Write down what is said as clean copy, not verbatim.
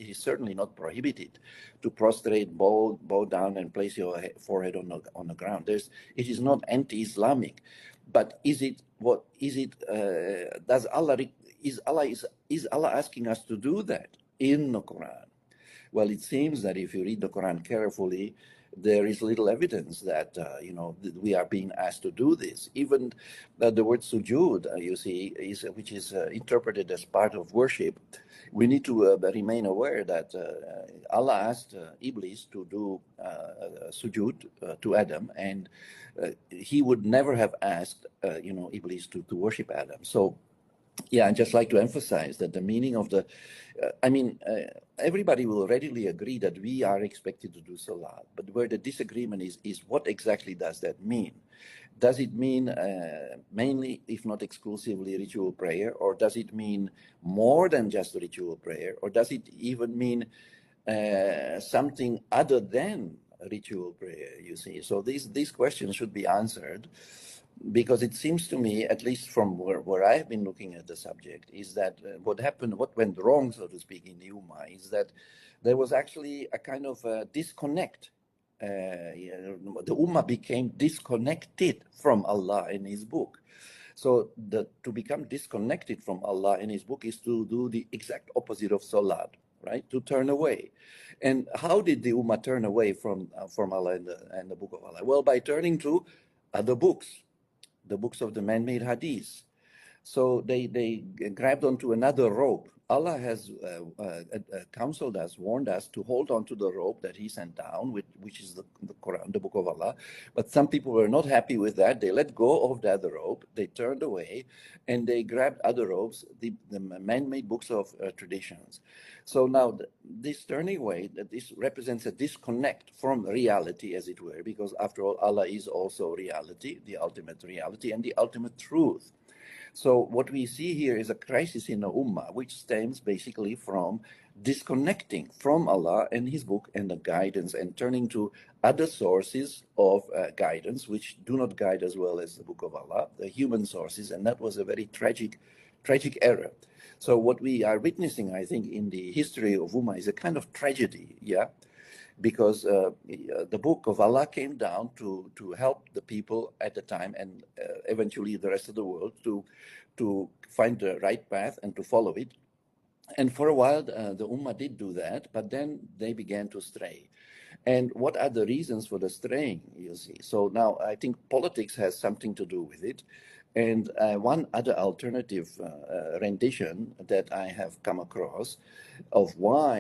it is certainly not prohibited to prostrate, bow down, and place your forehead on the ground. It is not anti-Islamic, but is it what is it? Does Allah is Allah asking us to do that in the Quran? Well, it seems that if you read the Quran carefully, there is little evidence that that we are being asked to do this. Even the word sujood, you see, which is interpreted as part of worship. We need to remain aware that Allah asked Iblis to do sujood to Adam, and he would never have asked Iblis to worship Adam. So yeah, I'd just like to emphasize that the meaning of the, everybody will readily agree that we are expected to do salah, but where the disagreement is what exactly does that mean? Does it mean mainly, if not exclusively, ritual prayer, or does it mean more than just ritual prayer, or does it even mean something other than ritual prayer, you see? So these questions should be answered, because it seems to me, at least from where I've been looking at the subject, is that what went wrong, so to speak, in the Ummah is that there was actually a kind of disconnect. The Ummah became disconnected from Allah and His book. So to become disconnected from Allah and His book is to do the exact opposite of salat, right? To turn away. And how did the Ummah turn away from Allah and the book of Allah? Well, by turning to other books, the books of the man-made hadith. So they grabbed onto another rope. Allah has counseled us, warned us to hold on to the rope that He sent down, which is the Quran, the book of Allah. But some people were not happy with that. They let go of the other rope. They turned away, and they grabbed other ropes, the man-made books of traditions. So now this turning away, this represents a disconnect from reality, as it were, because after all, Allah is also reality, the ultimate reality, and the ultimate truth. So what we see here is a crisis in the Ummah, which stems basically from disconnecting from Allah and His book and the guidance, and turning to other sources of guidance, which do not guide as well as the book of Allah, the human sources, and that was a very tragic error. So what we are witnessing, I think, in the history of Ummah is a kind of tragedy, yeah? Because the book of Allah came down to help the people at the time, and eventually the rest of the world, to find the right path and to follow it. And for a while, the Ummah did do that, but then they began to stray. And what are the reasons for the straying, you see? So now I think politics has something to do with it. And one other alternative rendition that I have come across of why